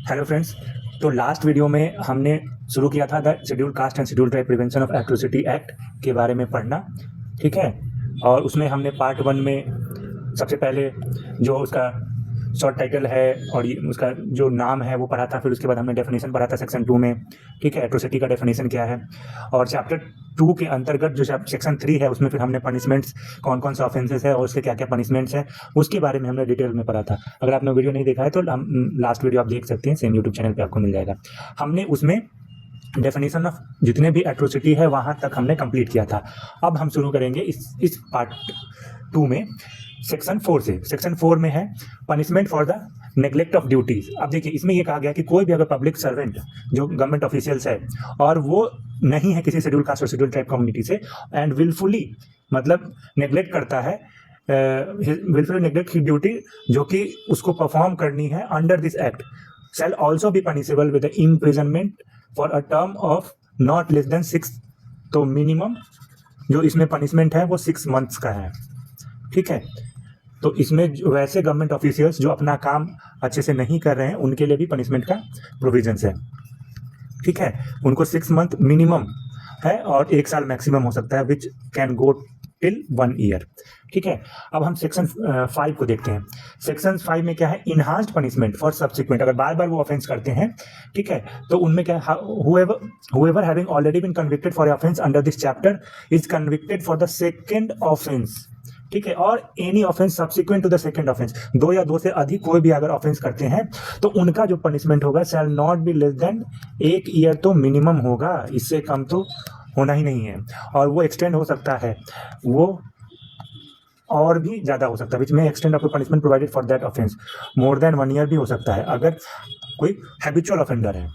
Hello friends. तो last video में हमने शुरू किया था the schedule caste and schedule tribe prevention of atrocity act के बारे में पढ़ना, ठीक है। और उसमें हमने पार्ट 1 में सबसे पहले जो उसका शॉर्ट टाइटल है और उसका जो नाम है वो पढ़ा था। फिर उसके बाद हमने डेफिनेशन पढ़ा था सेक्शन 2 में, ठीक है, एट्रोसिटी का डेफिनेशन क्या है। और चैप्टर 2 के अंतर्गत जो सेक्शन 3 है उसमें फिर हमने पनिशमेंट्स, कौन कौन से ऑफेंसेस है और उसके क्या क्या पनिशमेंट्स है उसके बारे में हमने डिटेल में पढ़ा था। अगर आपने वीडियो नहीं देखा है तो लास्ट वीडियो आप देख सकते हैं, सेम यूट्यूब चैनल पर आपको मिल जाएगा। हमने उसमें डेफिनेशन ऑफ जितने भी एट्रोसिटी है वहाँ तक हमने कंप्लीट किया था। अब हम शुरू करेंगे इस पार्ट 2 में सेक्शन 4 से। सेक्शन 4 में है punishment for the neglect of duties. अब देखिए, इसमें ये कहा गया कि कोई भी अगर पब्लिक सर्वेंट जो गवर्नमेंट ऑफिशियल्स है और वो नहीं है किसी शेड्यूल कास्ट और शेड्यूल ट्राइब कम्युनिटी से एंड विलफुली मतलब नेग्लेक्ट करता है, विलफुली नेग्लेक्ट की ड्यूटी जो कि उसको परफॉर्म करनी है under this act, shall also be punishable with the imprisonment for a term of not less than 6। तो मिनिमम जो इसमें पनिशमेंट है वो 6 मंथ्स का है, ठीक है। तो इसमें वैसे गवर्नमेंट ऑफिशियल्स जो अपना काम अच्छे से नहीं कर रहे हैं उनके लिए भी पनिशमेंट का प्रोविजंस है, ठीक है। उनको 6 मंथ मिनिमम है और 1 साल मैक्सिमम हो सकता है, which can go till 1 year, ठीक है। अब हम सेक्शन 5 को देखते हैं। सेक्शन 5 में क्या है, इनहांस्ड पनिशमेंट फॉर सब्सिक्वेंट, अगर बार बार वो ऑफेंस करते हैं, ठीक है, तो उनमें क्या है, whoever having already been convicted for offense under this chapter is convicted for the second offense, ठीक है, और any offence subsequent to the second offence, 2 या 2 से अधिक कोई भी अगर ऑफेंस करते हैं तो उनका जो पनिशमेंट होगा shall not be less than 1 year, तो मिनिमम होगा, इससे कम तो होना ही नहीं है। और वो एक्सटेंड हो सकता है, वो और भी ज़्यादा हो सकता है, विच में extend of punishment provided for that offence more than 1 year भी हो सकता है अगर कोई हैबिचुअल ऑफेंडर है।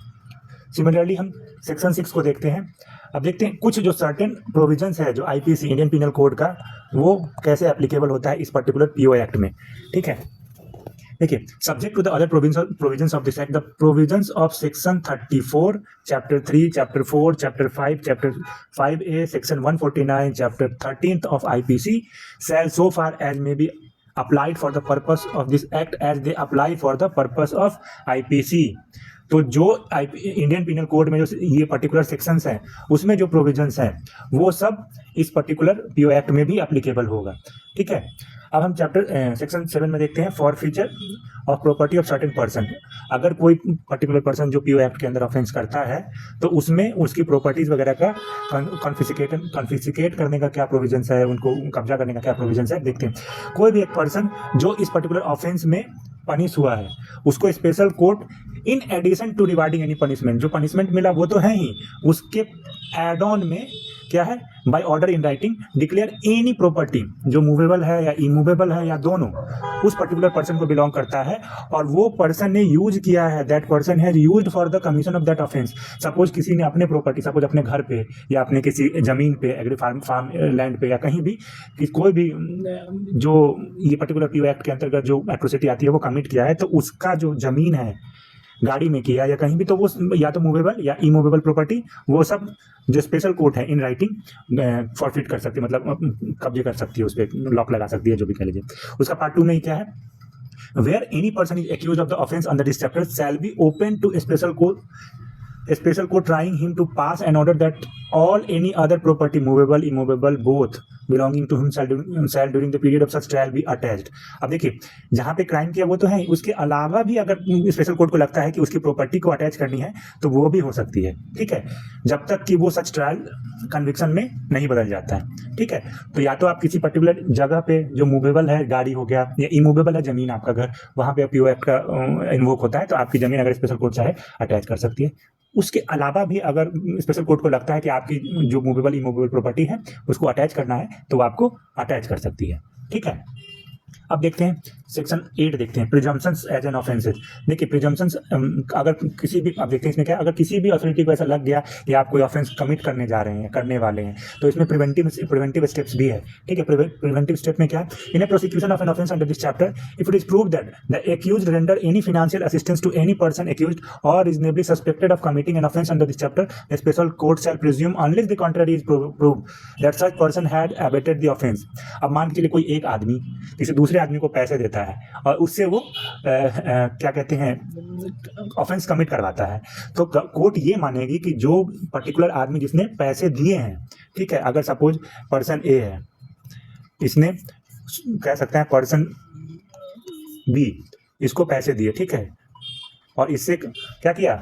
सिमिलरली हम सेक्शन 6 को देखते हैं। अब देखते हैं कुछ जो सर्टेन प्रोविजंस है जो आईपीसी इंडियन पिनल कोड का, वो कैसे एप्लीकेबल होता है इस पर्टिकुलर पीओ एक्ट में, ठीक है। देखिए, subject to the other provisions of this act, the provisions of section 34, chapter 3, chapter 4, chapter 5, chapter 5A, section 149, chapter 13 of IPC shall so far as may be applied for the purpose of this act as they apply for the purpose of IPC। तो जो Indian penal code में जो ये particular sections हैं उसमें जो provisions हैं वो सब इस पर्टिकुलर पीओ एक्ट में भी एप्लीकेबल होगा, ठीक है। अब हम चैप्टर सेक्शन 7 में देखते हैं for feature of property of certain person. अगर कोई पर्टिकुलर पर्सन जो पीओ एक्ट के अंदर ऑफेंस करता है तो उसमें उसकी प्रॉपर्टीज वगैरह का कॉन्फिस्केट करने का क्या प्रोविजंस है, उनको कब्जा करने का क्या प्रोविजंस है, देखते हैं। कोई भी एक पर्सन जो इस पर्टिकुलर ऑफेंस में पनिश हुआ है उसको special court in addition to rewarding any punishment, जो पनिशमेंट मिला वो तो है ही, उसके एड ऑन में क्या है, by order in writing declare any property जो मूवेबल है या इमूवेबल है या दोनों उस पर्टिकुलर पर्सन को बिलोंग करता है और वो पर्सन ने यूज किया है, that person has used for the commission of that offence. Suppose किसी ने अपने प्रॉपर्टी, सपोज अपने घर पे या अपने किसी जमीन पे, एग्री फार्म लैंड पे या कहीं भी कोई भी जो ये पर्टिकुलर पीओ एक्ट के अंतर्गत जो एट्रोसिटी आती है वो कमिट किया है, तो उसका जो जमीन है, गाड़ी में किया या कहीं भी, तो वो या तो मूवेबल या इमूवेबल प्रॉपर्टी वो सब जो स्पेशल कोर्ट है इन राइटिंग फॉरफिट कर सकती है, मतलब कब्जे कर सकती है, उस पर लॉक लगा सकती है, जो भी कह लीजिए। उसका पार्ट 2 में क्या है, where any person is accused of the offence under this chapter shall be open to special court trying him to pass an order that all any other property movable immovable both belonging to himself during the period of such trial be attached। अब देखिए, जहाँ पे crime किया वो तो है, उसके अलावा भी अगर स्पेशल कोर्ट को लगता है कि उसकी प्रॉपर्टी को अटैच करनी है तो वो भी हो सकती है, ठीक है, जब तक कि वो सच ट्रायल कन्विक्शन में नहीं बदल जाता है, ठीक है। तो या तो आप किसी पर्टिकुलर जगह पे जो मूवेबल है, गाड़ी हो गया, या इमूवेबल है जमीन आपका घर, वहाँ पे पीओ एक्ट का इन्वोक होता है तो आपकी जमीन अगर स्पेशल कोर्ट चाहे अटैच कर सकती है। उसके अलावा भी अगर स्पेशल कोर्ट को लगता है कि आपकी जो मूवेबल इमूवेबल प्रॉपर्टी है उसको अटैच करना है तो वो आपको अटैच कर सकती है, ठीक है। अब देखते हैं सेक्शन 8 देखते हैं, प्रिजम्पशंस एज एन ऑफेंसेस। देखिए, प्रिजम्पशंस अगर किसी भी, आप देखते हैं इसमें क्या, अगर किसी भी अथॉरिटी को ऐसा लग गया कि आप कोई ऑफेंस कमिट करने जा रहे हैं, करने वाले हैं, तो इसमें प्रिवेंटिव स्टेप्स भी है, ठीक है। प्रिवेंटिव स्टेप में क्या है, in a prosecution of an offence under this chapter if it is prove that the accused render any financial assistance to any person accused or reasonably suspected of committing an offence under this chapter, the special court shall presume unless the contrary is proved that such person had abetted the offence. अब मान के चलिए कोई एक आदमी किसी दूसरे आदमी को पैसे देता है और उससे वो क्या कहते हैं ऑफेंस कमिट करवाता है, तो कोर्ट ये मानेगी कि जो पर्टिकुलर आदमी जिसने पैसे दिए हैं, ठीक है, अगर सपोज पर्सन ए है, इसने कह सकते हैं पर्सन बी इसको पैसे दिए, ठीक है, और इससे क्या किया,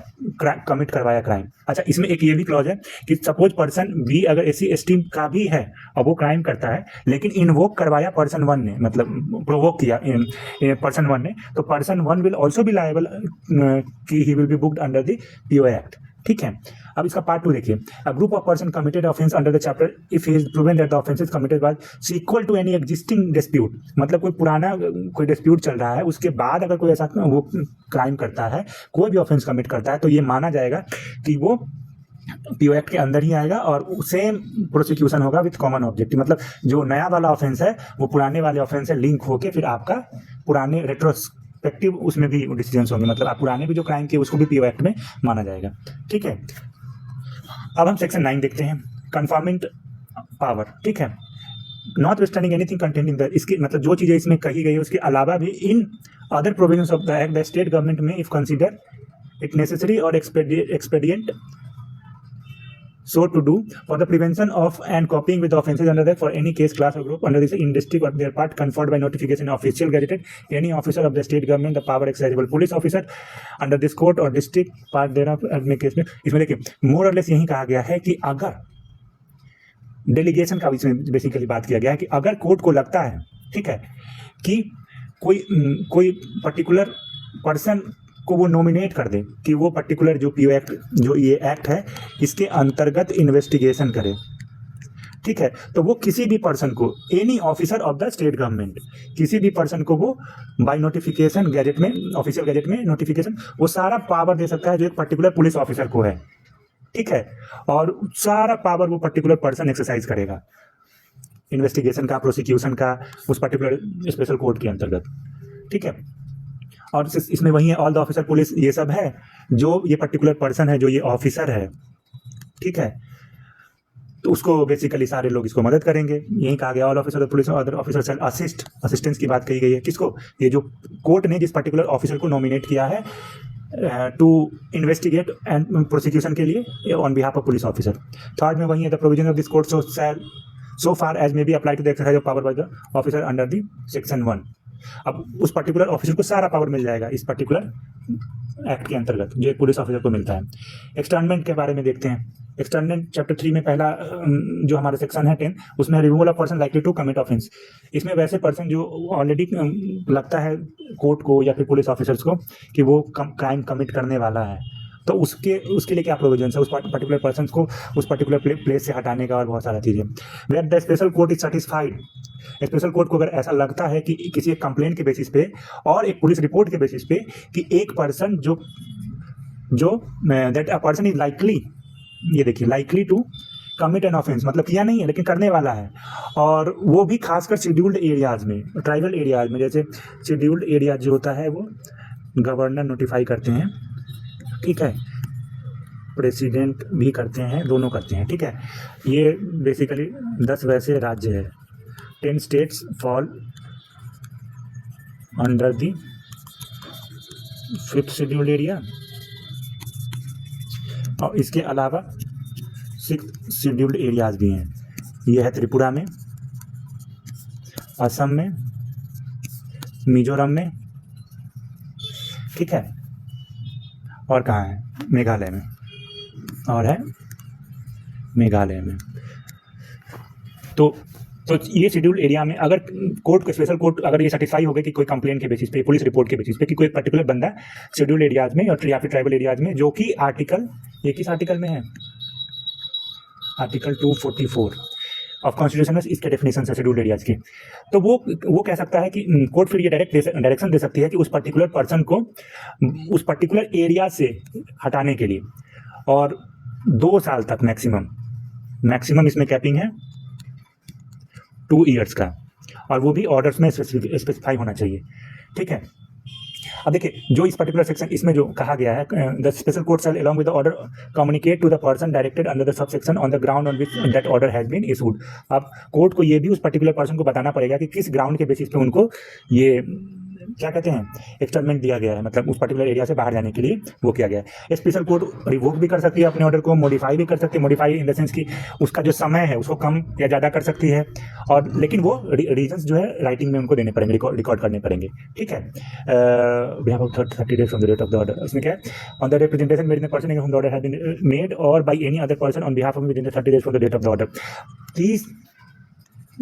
कमिट करवाया क्राइम। अच्छा, इसमें एक ये भी क्लॉज है कि सपोज पर्सन बी अगर SC/ST का भी है और वो क्राइम करता है, लेकिन इन्वोक करवाया पर्सन 1 ने, मतलब प्रोवोक किया पर्सन 1 ने, तो person 1 will also be liable कि he will be booked under the POA act, ठीक है। अब इसका पार्ट 2 देखिए, a group of person committed offence under the chapter if he is proven that the offence is committed by sequel to any existing dispute, मतलब कोई पुराना कोई dispute चल रहा है, उसके बाद अगर कोई ऐसा वो क्राइम करता है, कोई भी ऑफेंस कमिट करता है, तो ये माना जाएगा कि वो PO एक्ट के अंदर ही आएगा और सेम प्रोसिक्यूशन होगा विथ कॉमन ऑब्जेक्टिव, मतलब जो नया वाला ऑफेंस है वो पुराने वाले ऑफेंस से लिंक होके फिर आपका पुराने रेट्रोस्पेक्टिव उसमें भी डिसीजंस होंगे, मतलब आप पुराने भी जो क्राइम किए उसको भी PO एक्ट में माना जाएगा, ठीक है। अब हम सेक्शन 9 देखते हैं, कन्फर्मेंट पावर, ठीक है। Not withstanding anything content in the, इसकी मतलब जो चीज़ें इसमें कही गई है उसके अलावा भी in other provisions of the act the state government में इफ कंसिडर इट नेसेसरी और एक्सपेडिएंट so to do for the prevention of and copying with offences under that for any case, class or group under this in district or their part conferred by notification official gazetted any officer of the state government the power exercisable police officer under this court or district part thereof अपने case में। इसमें देखिए मोर और less यही कहा गया है कि अगर डेलीगेशन का इसमें बेसिकली बात किया गया है कि अगर कोर्ट को लगता है, ठीक है, कि कोई पर्टिकुलर पर्सन को वो नॉमिनेट कर दे कि वो पर्टिकुलर जो PO एक्ट, जो ये एक्ट है, इसके अंतर्गत इन्वेस्टिगेशन करे, ठीक है, तो वो किसी भी पर्सन को, any officer of the state government, किसी भी पर्सन को वो बाय नोटिफिकेशन गैजेट में, ऑफिशियल गैजेट में नोटिफिकेशन, वो सारा पावर दे सकता है जो एक पर्टिकुलर पुलिस ऑफिसर को है, ठीक है, और सारा पावर वो पर्टिकुलर पर्सन एक्सरसाइज करेगा इन्वेस्टिगेशन का, प्रोसिक्यूशन का, उस पर्टिकुलर स्पेशल कोर्ट के अंतर्गत, ठीक है। और इसमें वही है ऑल द ऑफिसर पुलिस, ये सब है जो ये पर्टिकुलर पर्सन है, जो ये ऑफिसर है, ठीक है, तो उसको बेसिकली सारे लोग इसको मदद करेंगे। यही कहा गया all officer police other officer assistance की बात कही गई है, किसको, ये जो कोर्ट ने जिस पर्टिकुलर ऑफिसर को नॉमिनेट किया है टू इन्वेस्टिगेट एंड प्रोसिक्यूशन के लिए on behalf of police officer. Third में वही है the provision of this court so far as may be apply to the exercise of power by the officer under the section 1। अब उस particular officer को सारा power मिल जाएगा इस particular act के अंतर्गत जो एक पुलिस ऑफिसर को मिलता है। एक्सटर्नमेंट के बारे में देखते हैं। एक्सटर्नमेंट चैप्टर 3 में पहला जो हमारा सेक्शन है 10, उसमें removal of person likely to commit offence. इसमें वैसे पर्सन जो ऑलरेडी लगता है कोर्ट को या फिर पुलिस ऑफिसर्स को कि वो क्राइम कमिट करने वाला है, तो उसके लिए क्या प्रोविजन है, उस पर्टिकुलर पर्सन को उस पर्टिकुलर प्लेस से हटाने का और बहुत सारा चीज़ें। Where the special court is satisfied, special court को अगर ऐसा लगता है कि किसी एक कंप्लेंट के बेसिस पे और एक पुलिस रिपोर्ट के बेसिस पे कि एक पर्सन जो that a person is likely, ये देखिए likely to commit an offence, मतलब किया नहीं है लेकिन करने वाला है, और वो भी खासकर शेड्यूल्ड एरियाज में, ट्राइबल एरियाज में। जैसे शेड्यूल्ड एरिया जो होता है वो गवर्नर नोटिफाई करते हैं, ठीक है, प्रेसिडेंट भी करते हैं, दोनों करते हैं, ठीक है। ये बेसिकली 10 वैसे राज्य है, 10 states fall under the 5th scheduled area, और इसके अलावा 6th शेड्यूल्ड एरियाज भी हैं। ये है त्रिपुरा में, असम में, मिजोरम में, ठीक है, और कहाँ है, मेघालय में, और है मेघालय में। तो ये शेड्यूल्ड एरिया में अगर कोर्ट को, स्पेशल कोर्ट अगर ये सेटिस्फाई हो गए कि कोई कंप्लेंट के बेसिस पे, पुलिस रिपोर्ट के बेसिस पे कि कोई पर्टिकुलर बंदा शेड्यूल्ड एरियाज में या फिर ट्राइबल एरियाज में, जो कि आर्टिकल, ये किस आर्टिकल में है, आर्टिकल 244 ऑफ कॉन्स्टिट्यूशन में इसके डेफिनेशन है शेड्यूल्ड एरियाज की, तो वो कह सकता है कि कोर्ट फिर ये डायरेक्शन दे सकती है कि उस पर्टिकुलर पर्सन को उस पर्टिकुलर एरिया से हटाने के लिए, और 2 साल तक मैक्सिमम इसमें कैपिंग है 2 ईयर्स का, और वो भी ऑर्डर्स में स्पेसिफाई होना चाहिए, ठीक है। अब देखिए जो इस पर्टिकुलर सेक्शन इसमें जो कहा गया है, the special court shall along with the order communicate to the person directed under the sub section on the ground on which that order has been issued. अब कोर्ट को ये भी उस पर्टिकुलर पर्सन को बताना पड़ेगा कि किस ग्राउंड के बेसिस पे उनको ये क्या कहते हैं एक्सटर्नमेंट दिया गया है, मतलब उस पर्टिकुलर एरिया से बाहर जाने के लिए वो किया गया है। स्पेशल कोर्ट रिवोक भी कर सकती है अपने ऑर्डर को, मॉडिफाई भी कर सकती है, मॉडिफाई इन द सेंस कि उसका जो समय है उसको कम या ज़्यादा कर सकती है, और लेकिन वो रीजंस जो है राइटिंग में उनको देने पड़ेंगे, रिकॉर्ड करने पड़ेंगे, ठीक है। We have 30 days from the date of the order. इसमें क्या है, on the representation made in the person in the order has been made or by any other person on behalf of within the 30 days from the date of the order. 30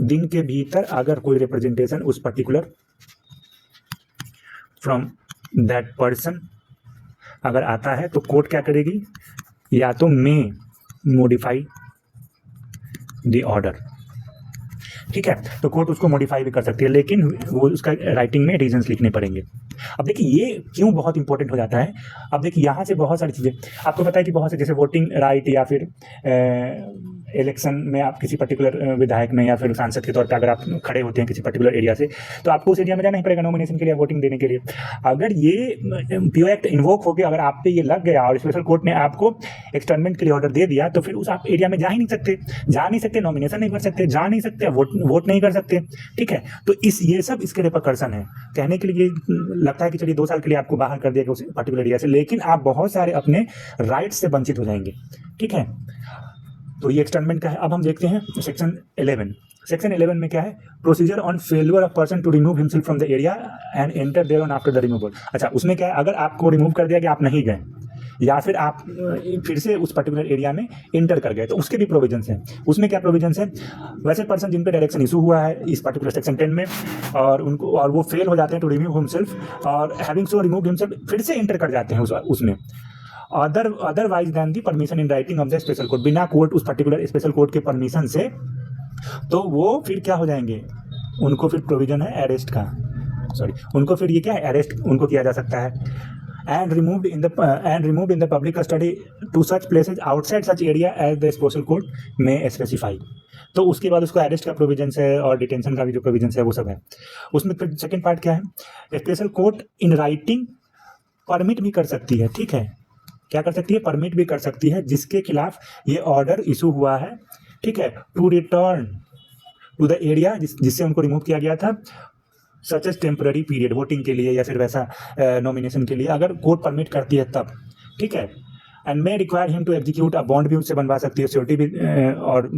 दिन के भीतर अगर कोई representation उस particular from that person अगर आता है तो कोर्ट क्या करेगी, या तो मे मॉडिफाई द ऑर्डर, ठीक है। तो कोर्ट उसको मॉडिफाई भी कर सकती है, लेकिन वो उसका राइटिंग में रीजंस लिखने पड़ेंगे। अब देखिए ये क्यों बहुत इंपॉर्टेंट हो जाता है। अब देखिए यहाँ से बहुत सारी चीज़ें आपको पता है कि बहुत से जैसे वोटिंग राइट या फिर इलेक्शन में आप किसी पर्टिकुलर विधायक में या फिर सांसद के तौर पे अगर आप खड़े होते हैं किसी पर्टिकुलर एरिया से, तो आपको उस एरिया में जाना ही पड़ेगा नॉमिनेशन के लिए, वोटिंग देने के लिए। अगर ये पीओ एक्ट इन्वोक हो गया, अगर आप पे ये लग गया और स्पेशल कोर्ट ने आपको एक्सटर्नमेंट के लिए ऑर्डर दे दिया, तो फिर उस आप एरिया में जा ही नहीं सकते, नॉमिनेशन नहीं कर सकते, जा नहीं सकते, वोट नहीं कर सकते, ठीक है। तो ये सब इसके रिपरकर्सन है। कहने के लिए लगता है कि चलिए 2 साल के लिए आपको बाहर कर दिया गया उस पर्टिकुलर एरिया से, लेकिन आप बहुत सारे अपने राइट से वंचित हो जाएंगे, ठीक है। तो ये एक्सटर्नमेंट का है। अब हम देखते हैं सेक्शन 11। सेक्शन 11 में क्या है, procedure on failure of person to remove himself from the area and enter there on after the removal. अच्छा, उसमें क्या है, अगर आपको रिमूव कर दिया कि आप नहीं गए या फिर आप फिर से उस पर्टिकुलर एरिया में इंटर कर गए, तो उसके भी प्रोविजंस हैं। उसमें क्या प्रोविजंस हैं, वैसे पर्सन जिन पे डायरेक्शन इशू हुआ है इस पर्टिकुलर सेक्शन 10 में और वो फेल हो जाते हैं टू रिमूव हिमसेल्फ और हैविंग सो रिमूव हिमसेल्फ फिर से इंटर कर जाते हैं उसमें otherwise then the permission in writing of the special court, बिना कोर्ट उस पर्टिकुलर स्पेशल कोर्ट के परमिशन से, तो वो फिर क्या हो जाएंगे, उनको फिर प्रोविजन है अरेस्ट का, उनको फिर ये क्या है, अरेस्ट उनको किया जा सकता है। and removed in the public custody to such places outside such area as the special court may specify। तो उसके बाद उसको अरेस्ट का प्रोविजन है और डिटेंशन का भी जो प्रोविजन है वो सब है। उसमें फिर सेकंड पार्ट क्या है, special court in writing permit भी कर सकती है, ठीक है। क्या कर सकती है, परमिट भी कर सकती है जिसके खिलाफ ये ऑर्डर इशू हुआ है, ठीक है, to return to the area जिससे उनको रिमूव किया गया था, such as temporary period, voting के लिए या फिर वैसा नॉमिनेशन के लिए, अगर कोर्ट परमिट करती है तब, ठीक है। And may require him to execute a bond भी उससे बनवा सकती है, श्योरिटी भी और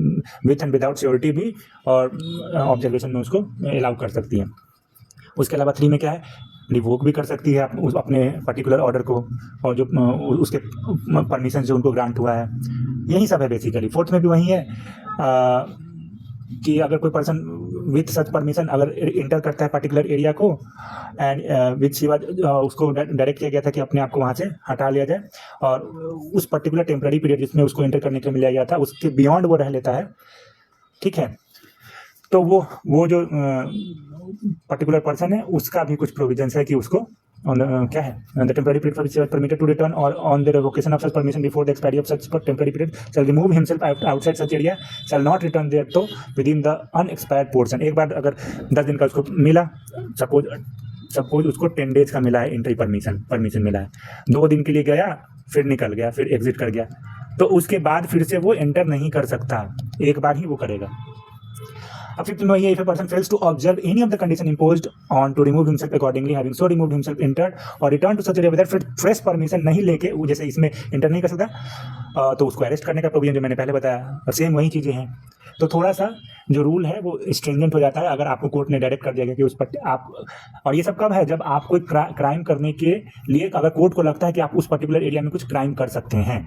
विथ एंड विदाउट श्योरिटी भी, और ऑब्जर्वेशन में उसको अलाउ कर सकती है। उसके अलावा 3 में क्या है, रिवोक भी कर सकती है अपने पर्टिकुलर ऑर्डर को, और जो उसके परमिशन जो उनको ग्रांट हुआ है, यही सब है बेसिकली। 4th में भी वही है कि अगर कोई पर्सन विथ सच परमिशन अगर इंटर करता है पर्टिकुलर एरिया को एंड विथ उसको डायरेक्ट किया गया था कि अपने आप को वहाँ से हटा लिया जाए, और उस पर्टिकुलर टेम्पररी पीरियड जिसमें उसको इंटर करने के लिए मिला गया था उसके बियॉन्ड वो रह लेता है, ठीक है। तो वो जो पर्टिकुलर पर्सन है उसका भी कुछ प्रोविजंस है कि उसको क्या है, the temporary period for which he was permitted to return or on the revocation of such permission before the expiry of such temporary period shall remove himself outside such area shall not return thereto within the unexpired portion. एक बार अगर 10 दिन का उसको मिला, suppose उसको 10 days का मिला है एंट्री परमिशन मिला है, 2 दिन के लिए गया फिर निकल गया फिर एग्जिट कर गया, तो उसके बाद फिर से वो एंटर नहीं कर सकता, एक बार ही वो करेगा। अब 5th में if a person fails to observe any of the condition imposed on to remove himself accordingly, having so removed himself entered or returned to such area without fresh permission नहीं लेके वो जैसे इसमें इंटर नहीं कर सकता, तो उसको अरेस्ट करने का प्रोविजन जो मैंने पहले बताया, और सेम वही चीज़ें हैं। तो थोड़ा सा जो रूल है वो स्ट्रिंजेंट हो जाता है अगर आपको कोर्ट ने डायरेक्ट कर दिया गया कि उस पर आप, और ये सब कब है, जब आप कोई क्राइम करने के लिए अगर कोर्ट को लगता है कि आप उस पर्टिकुलर एरिया में कुछ क्राइम कर सकते हैं।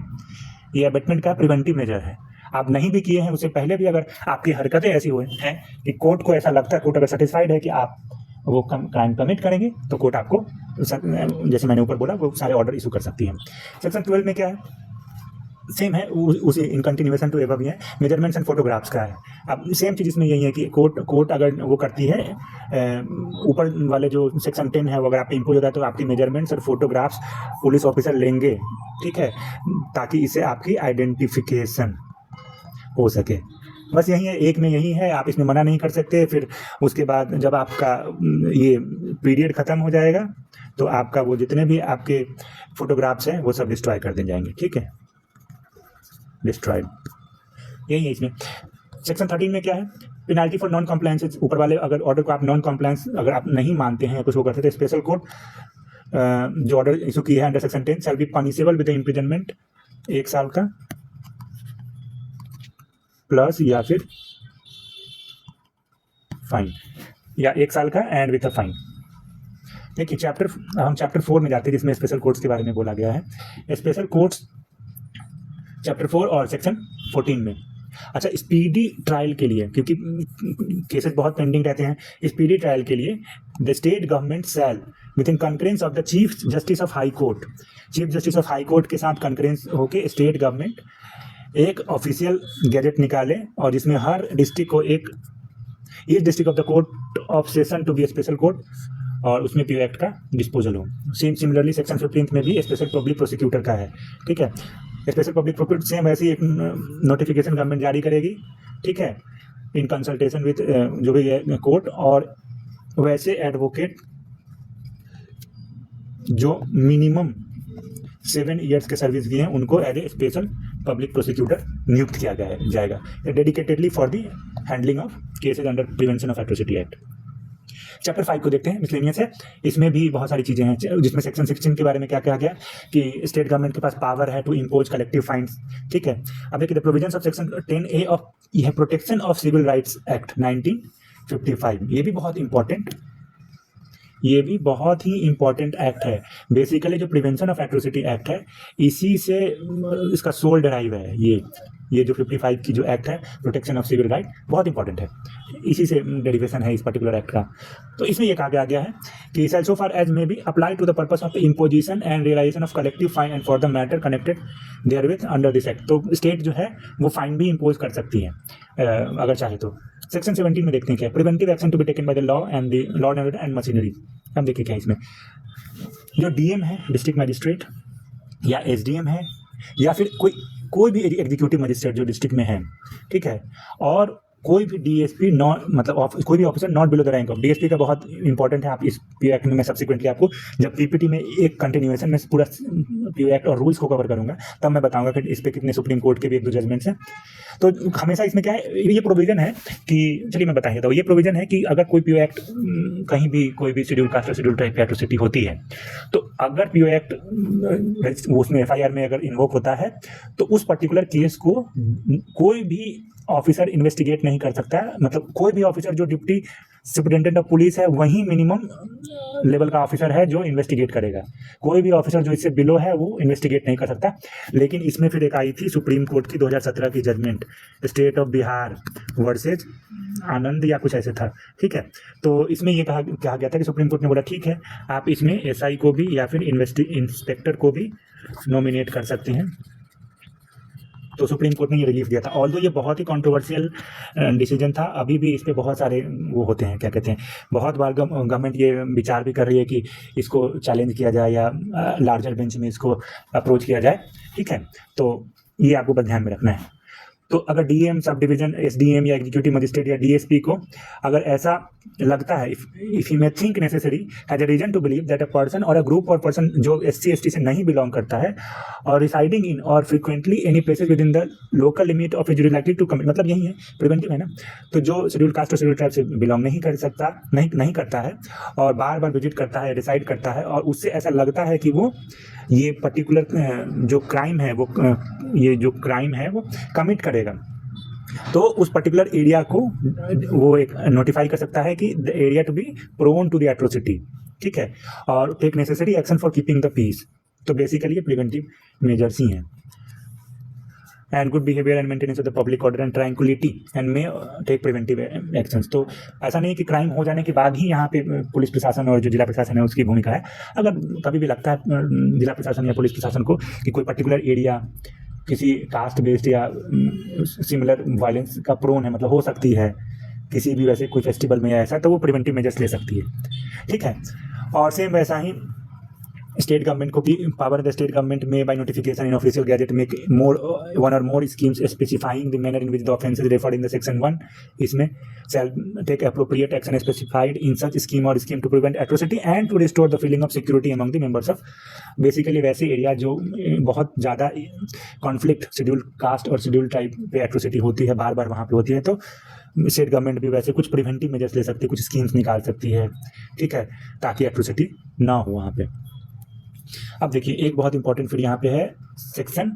ये अबेटमेंट का प्रिवेंटिव मेजर है, आप नहीं भी किए हैं उससे पहले भी अगर आपकी हरकतें ऐसी हुई हैं कि कोर्ट को ऐसा लगता है, कोर्ट अगर सेटिस्फाइड है कि आप वो क्राइम कमिट करेंगे, तो कोर्ट आपको जैसे मैंने ऊपर बोला वो सारे ऑर्डर इशू कर सकती है। सेक्शन 12 में क्या है, सेम है, उसी इन कंटिन्यूएशन टू एबव है, मेजरमेंट्स एंड फोटोग्राफ्स का है। अब सेम चीज़ इसमें यही है कि कोर्ट अगर वो करती है, ऊपर वाले जो सेक्शन 10 है वो अगर आपको इम्पोज होता है तो आपकी मेजरमेंट्स और फोटोग्राफ्स पुलिस ऑफिसर लेंगे, ठीक है, ताकि इससे आपकी आइडेंटिफिकेशन हो सके, बस यही है, एक में यही है, आप इसमें मना नहीं कर सकते। फिर उसके बाद जब आपका ये पीरियड ख़त्म हो जाएगा तो आपका वो जितने भी आपके फोटोग्राफ्स हैं वो सब डिस्ट्रॉय कर दिए जाएंगे, ठीक है, डिस्ट्रॉयड। यही है इसमें। सेक्शन 13 में क्या है, पेनाल्टी फॉर नॉन कॉम्प्लायंस। ऊपर वाले अगर ऑर्डर को आप नॉन कॉम्प्लायंस अगर आप नहीं मानते हैं या कुछ वो करते, तो स्पेशल कोर्ट जो ऑर्डर इशू किया है under section 10 shall be punishable with imprisonment 1 साल का प्लस या फिर फाइन, या 1 साल का एंड विथ अ फाइन। देखिए हम चैप्टर 4 में जाते हैं जिसमें स्पेशल कोर्ट्स के बारे में बोला गया है। स्पेशल कोर्ट्स चैप्टर 4 और सेक्शन 14 में। अच्छा, स्पीडी ट्रायल के लिए, क्योंकि केसेस बहुत पेंडिंग रहते हैं, स्पीडी ट्रायल के लिए the state government shall within concurrence of the chief justice of high court, chief justice of high court के साथ कंकरेंस होके स्टेट गवर्नमेंट एक ऑफिशियल गैजेट निकाले और जिसमें हर डिस्ट्रिक्ट को एक district of the court of session to be special court, और उसमें पीओ एक्ट का डिस्पोजल हो। सिमिलरली सेक्शन 15 में भी स्पेशल पब्लिक प्रोसिक्यूटर का है, ठीक है। स्पेशल पब्लिक प्रोसिक्यूटर सेम ऐसी एक नोटिफिकेशन गवर्नमेंट जारी करेगी, ठीक है, इन कंसल्टेशन विथ जो भी है कोर्ट, और वैसे एडवोकेट जो मिनिमम 7 ईयर्स के सर्विस किए हैं उनको as a special public prosecutor नियुक्त किया जाएगा dedicatedly for the handling of cases under prevention of atrocity act. Chapter 5 को देखते हैं, मिसलेनियस है। इसमें भी बहुत सारी चीज़ें हैं, जिसमें सेक्शन 16 के बारे में क्या कहा गया कि स्टेट गवर्नमेंट के पास पावर है टू इम्पोज कलेक्टिव फाइन्स, ठीक है। अब देखिए, the provisions of section 10A of यह protection of civil rights act 1955, ये भी बहुत ही इंपॉर्टेंट एक्ट है। बेसिकली जो प्रिवेंशन ऑफ एट्रोसिटी एक्ट है, इसी से इसका सोल डराइव है। ये जो 55 की जो एक्ट है प्रोटेक्शन ऑफ सिविल राइट, बहुत इंपॉर्टेंट है, इसी से डेरिवेशन है इस पर्टिकुलर एक्ट का। तो इसमें ये कहा गया है कि shall so far as may be apply to the purpose of imposition and realisation of collective fine and for the matter connected therewith under this act. तो स्टेट जो है वो फाइन भी इम्पोज कर सकती है अगर चाहे तो। सेक्शन 17 में देखते हैं क्या, preventive action to be taken by the law and order and machinery. हम देखिए क्या इसमें, जो डीएम है, डिस्ट्रिक्ट मजिस्ट्रेट, या एसडीएम है, या फिर कोई भी एग्जीक्यूटिव मजिस्ट्रेट जो डिस्ट्रिक्ट में है, ठीक है, और कोई भी डीएसपी कोई भी officer not below the rank of. DSP का बहुत इंपॉर्टेंट है, आप इस पीओ एक्ट में मैं सब्सिक्वेंटली आपको जब पीपीटी में एक कंटिन्यूएशन में पूरा पीओ एक्ट और रूल्स को कवर करूंगा तब मैं बताऊंगा कि इस पर कितने सुप्रीम कोर्ट के भी 1-2 जजमेंट्स हैं। तो हमेशा इसमें क्या है, ये प्रोविजन है कि, चलिए मैं बताइए, तो ये प्रोविजन है कि अगर कोई पीओ एक्ट कहीं भी कोई भी शेड्यूल कास्ट और शेड्यूल ट्राइब की एट्रोसिटी होती है, तो अगर पीओ एक्ट उसमें एफआईआर में अगर इन्वोक होता है तो उस पर्टिकुलर केस को कोई भी ऑफिसर इन्वेस्टिगेट नहीं कर सकता है। मतलब कोई भी ऑफिसर जो डिप्टी सुपरिटेंडेंट ऑफ पुलिस है वही मिनिमम लेवल का ऑफिसर है जो इन्वेस्टिगेट करेगा। कोई भी ऑफिसर जो इससे बिलो है वो इन्वेस्टिगेट नहीं कर सकता। लेकिन इसमें फिर एक आई थी सुप्रीम कोर्ट की 2017 की judgment, state of Bihar versus Anand या कुछ ऐसे था, ठीक है। तो इसमें ये कहा गया था कि सुप्रीम कोर्ट ने बोला ठीक है, आप इसमें एसआई को भी या फिर इंस्पेक्टर को भी नॉमिनेट कर सकते हैं। तो सुप्रीम कोर्ट ने ये रिलीफ दिया था। ऑल्दो ये बहुत ही कंट्रोवर्शियल डिसीजन था, अभी भी इस पे बहुत सारे वो होते हैं, क्या कहते हैं, बहुत बार गवर्नमेंट ये विचार भी कर रही है कि इसको चैलेंज किया जाए या लार्जर बेंच में इसको अप्रोच किया जाए, ठीक है। तो ये आपको बस ध्यान में रखना है। तो अगर डीएम, सब डिवीजन, एसडीएम या एग्जीक्यूटिव मजिस्ट्रेट या डीएसपी को अगर ऐसा लगता है, if he may think necessary has a reason to believe that a person और अ ग्रुप और पर्सन जो एससी एसटी से नहीं बिलोंग करता है और रिसाइडिंग इन और frequently any places within the local limit of as likely to commit, मतलब यही है, प्रिवेंटिव है ना। तो जो शेड्यूल कास्ट और शेड्यूल ट्राइब से बिलोंग नहीं कर सकता, नहीं करता है और बार बार विजिट करता है, डिसाइड करता है और उससे ऐसा लगता है कि वो ये पर्टिकुलर जो क्राइम है वो कमिट करेगा, तो उस पर्टिकुलर एरिया को वो एक नोटिफाई कर सकता है कि the area to be prone to the atrocity, ठीक है, और take necessary action for keeping the peace. तो बेसिकली ये प्रिवेंटिव मेजर्स ही हैं। And good behaviour and maintenance of the public order and tranquility and may take preventive actions. तो ऐसा नहीं कि क्राइम हो जाने के बाद ही यहाँ पे पुलिस प्रशासन और जो जिला प्रशासन है उसकी भूमिका है। अगर कभी भी लगता है जिला प्रशासन या पुलिस प्रशासन को कि कोई पर्टिकुलर एरिया किसी कास्ट बेस्ड या सिमिलर वायलेंस का प्रोन है, मतलब हो सकती है किसी भी वैसे कोई फेस्टिवल में या ऐसा, तो वो प्रिवेंटिव मेजर्स ले सकती है, ठीक है। और सेम वैसा ही स्टेट गवर्नमेंट को भी power the state government may by notification in official gazette make more one or more schemes specifying the manner in which the offences referred in the section 1 इसमें shall take appropriate action specified in such scheme or scheme to prevent atrocity and to restore the feeling of security among the members of basically वैसे एरिया जो बहुत ज़्यादा conflict schedule caste और schedule tribe पे atrocity होती है, बार बार वहाँ पे होती है, तो स्टेट गवर्नमेंट भी वैसे कुछ प्रिवेंटिव मेजर्स ले सकती है, कुछ स्कीम्स निकाल सकती है, ठीक है, ताकि एट्रोसिटी ना हो वहाँ पे। अब देखिए एक बहुत इंपॉर्टेंट फिर यहाँ पे है सेक्शन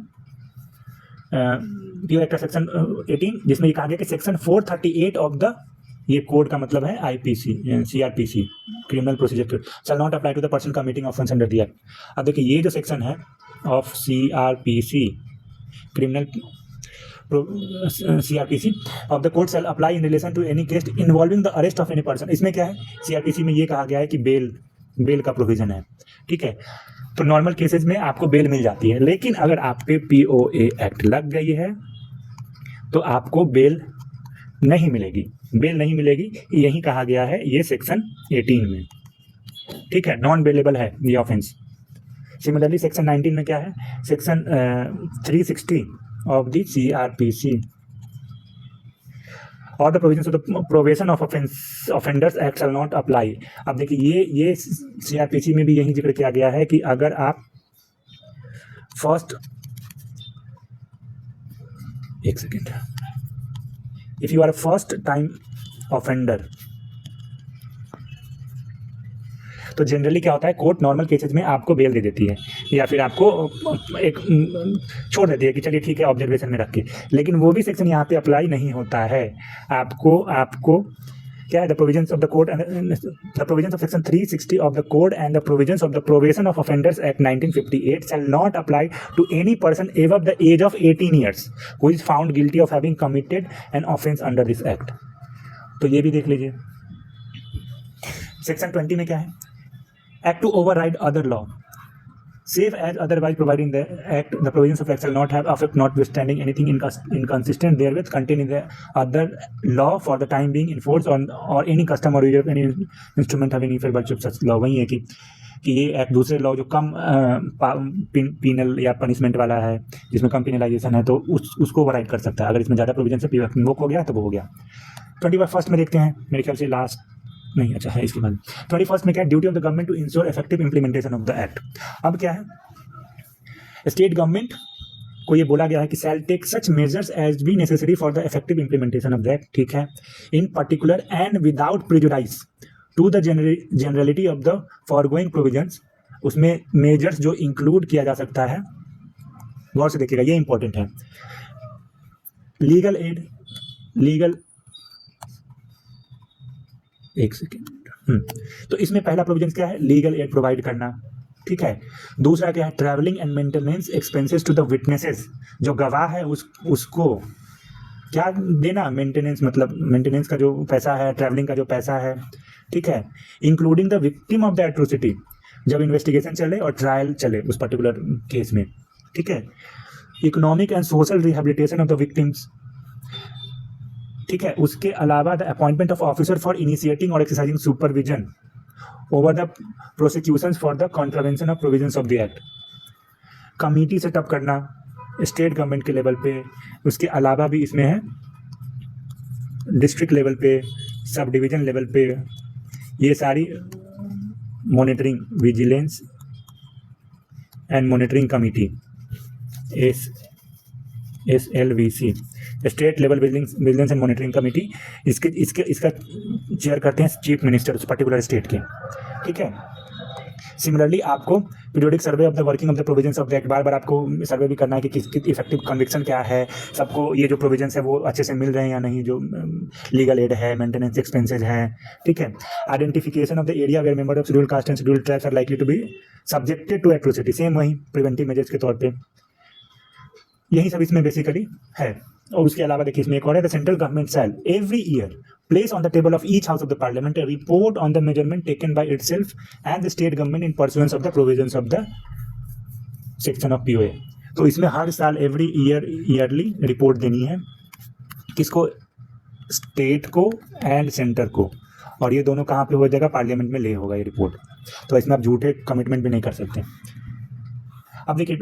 पीओ एक्ट सेक्शन 18 जिसमें ये कहा गया कि सेक्शन 438 ऑफ द ये कोड का मतलब है IPC CrPC criminal procedure code shall not apply to the person committing offence under the act. अब देखिए ये जो सेक्शन है of CrPC criminal CrPC of the court shall apply in relation to any case involving the arrest of any person. इसमें क्या है, CrPC में ये कहा गया है कि बेल का प्रोविजन है, ठीक है। तो नॉर्मल केसेस में आपको बेल मिल जाती है, लेकिन अगर आप पे पीओए एक्ट लग गई है तो आपको बेल नहीं मिलेगी, बेल नहीं मिलेगी। यही कहा गया है ये सेक्शन 18 में, ठीक है, नॉन बेलेबल है ये ऑफेंस। सिमिलरली सेक्शन 19 में क्या है, सेक्शन 360 ऑफ द सीआरपीसी और the provisions of the probation of offenders act shall not apply. अब देखिए ये सीआरपीसी में भी यही जिक्र किया गया है कि अगर आप if you are first time offender, तो जनरली क्या होता है, कोर्ट नॉर्मल केसेस में आपको बेल दे देती है या फिर आपको एक छोड़ देती है कि चलिए ठीक है ऑब्जर्वेशन में रख के, लेकिन वो भी सेक्शन यहाँ पे अप्लाई नहीं होता है। आपको क्या है, the provisions of the code the provisions of section 360 of the code and the provisions of the probation of offenders act 1958 shall not apply to any person above the age of 18 years who is found guilty of having committed an offence under this act. तो ये भी देख लीजिए। Section 20 में क्या है, act to override other law save as otherwise provided in the act, the provisions of act shall not have effect notwithstanding anything inconsistent therewith contained in the other law for the time being enforced on or any custom or use of any instrument having effect by such law। वही है कि ये act दूसरे law जो कम penal या punishment वाला है, जिसमें कम पिनलाइजेशन है, तो उसको ओवरराइड कर सकता है। अगर इसमें ज़्यादा प्रोविजन से इन्वोक हो गया तो वो हो गया। 21 में देखते हैं, मेरे ख्याल से लास्ट नहीं, अच्छा है इसके बाद 21 में क्या है, duty of the government to ensure effective implementation of the act. अब क्या है, स्टेट गवर्नमेंट को ये बोला गया है कि shall take such measures as be necessary for the effective implementation of the act, ठीक है, in particular and without prejudice to the generality of the foregoing provisions. उसमें मेजर्स जो इंक्लूड किया जा सकता है, गौर से देखिएगा, ये इंपॉर्टेंट है। लीगल एड, एक सेकेंड, तो इसमें पहला प्रोविजन क्या है, लीगल एड प्रोवाइड करना, ठीक है। दूसरा क्या है, travelling and maintenance expenses to the witnesses, जो गवाह है उसको क्या देना, मेंटेनेंस, मतलब मेंटेनेंस का जो पैसा है, ट्रैवलिंग का जो पैसा है, ठीक है, including the victim of the atrocity, जब इन्वेस्टिगेशन चले और ट्रायल चले उस पर्टिकुलर केस में, ठीक है। Economic and social rehabilitation of the victims, ठीक है। उसके अलावा the appointment of officer for initiating or exercising supervision over the prosecutions for the contravention of provisions of the act, committee set up करना state government के level पे। उसके अलावा भी इसमें है डिस्ट्रिक्ट लेवल पे, सब डिवीजन लेवल पे, ये सारी monitoring, vigilance and monitoring committee, SLVC, state level vigilance and monitoring committee, इसका चेयर करते हैं चीफ मिनिस्टर उस पर्टिकुलर स्टेट के, ठीक है। सिमिलरली आपको periodic survey of the working of the provisions of the act, बार बार आपको सर्वे भी करना है कि किसकी इफेक्टिव कन्विक्शन क्या है, सबको ये जो प्रोविजंस है वो अच्छे से मिल रहे हैं या नहीं, जो लीगल एड है, मेंटेनेंस एक्सपेंसेज है, ठीक है। Identification of the area where member of schedule caste and schedule tribes are likely to be subjected to atrocity, same वही प्रिवेंटिव मेजर्स के तौर पे, यही सब इसमें बेसिकली है। और उसके अलावा देखिए इसमें एक और है, the central government shell every year place on the table of each house of the parliament a report on the measurement taken by itself and the state government in pursuance of the provisions of the section of POA। तो इसमें हर साल every yearly report देनी है, किसको, state को and centre को, और ये दोनों कहाँ पे हो जाएगा, पार्लियामेंट में ले होगा ये रिपोर्ट, तो इसमें आप झूठे कमिटमेंट भी नहीं कर सकते। अब देखिए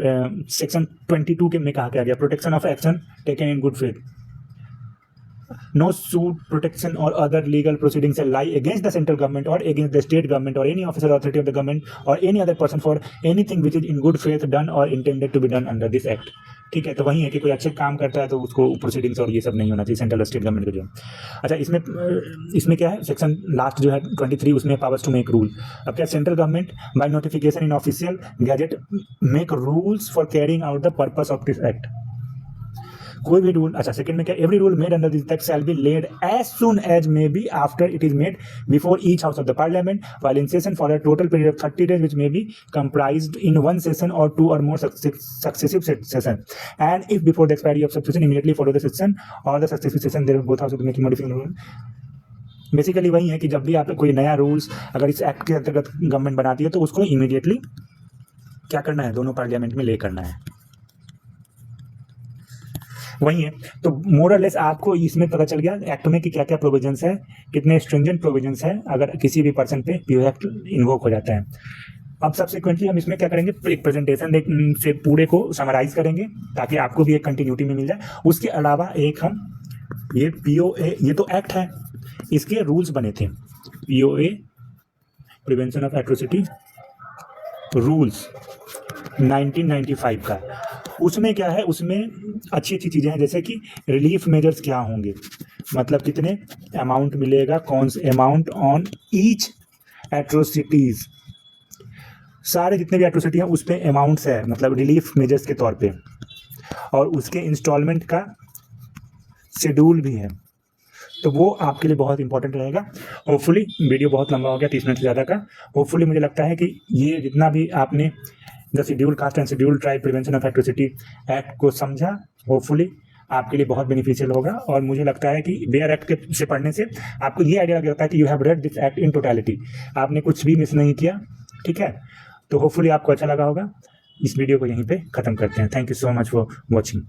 सेक्शन 22 के में कहा गया, protection of action taken in good faith. No suit, protection or other legal proceedings shall lie against the central government or against the state government or any officer or authority of the government or any other person for anything which is in good faith done or intended to be done under this act। ठीक है, तो वही है कि कोई अच्छे काम करता है तो उसको प्रोसीडिंग्स और ये सब नहीं होना चाहिए सेंट्रल और स्टेट गवर्नमेंट को जो। अच्छा, इसमें क्या है, सेक्शन लास्ट जो है 23, उसमें पावर्स टू मेक रूल। अब क्या, central government by notification in official gazette make rules for carrying out the purpose of this act. कोई भी रूल, अच्छा सेकंड में क्या, every rule made under this act shall be laid as soon as may be after it is made before each house of the parliament while in session for a total period of 30 days which may be comprised in one session or 2 or more successive session, and if before the expiry of such session immediately follow the session or the successive session there both houses making modification rule। Basically वही है कि जब भी आप कोई नया rules अगर इस एक्ट के अंतर्गत गवर्नमेंट बनाती है तो उसको इमीडिएटली क्या करना है, दोनों पार्लियामेंट में ले करना है। वही है, तो मोरलेस आपको इसमें पता चल गया एक्ट में कि क्या क्या प्रोविजंस है, कितने स्ट्रिंजेंट प्रोविजंस है अगर किसी भी पर्सन पे पीओ एक्ट इन्वोक हो जाता है। अब सब्सिक्वेंटली हम इसमें क्या करेंगे, एक प्रेजेंटेशन से पूरे को समराइज करेंगे ताकि आपको भी एक कंटिन्यूटी में मिल जाए। उसके अलावा एक हम ये पीओए, ये तो एक्ट है, इसके रूल्स बने थे, POA prevention of atrocity rules 1995 का। उसमें क्या है, उसमें अच्छी अच्छी चीज़ें हैं जैसे कि रिलीफ मेजर्स क्या होंगे, मतलब कितने अमाउंट मिलेगा, कौन से अमाउंट ऑन ईच एट्रोसिटीज़, सारे जितने भी एट्रोसिटी हैं उस पर अमाउंट्स है, मतलब रिलीफ मेजर्स के तौर पे, और उसके इंस्टॉलमेंट का शेड्यूल भी है। तो वो आपके लिए बहुत इंपॉर्टेंट रहेगा। होपफुली वीडियो बहुत लंबा हो गया, 30 मिनट से ज़्यादा का। होपफुली मुझे लगता है कि ये जितना भी आपने the schedule caste and schedule tribe prevention of atrocity act को समझा, होपफुली आपके लिए बहुत बेनिफिशियल होगा। और मुझे लगता है कि बेयर एक्ट के से पढ़ने से आपको ये आइडिया लग जाता है कि you have read this act in totality, आपने कुछ भी मिस नहीं किया। ठीक है, तो होपफुली आपको अच्छा लगा होगा। इस वीडियो को यहीं पे ख़त्म करते हैं। Thank you so much for watching.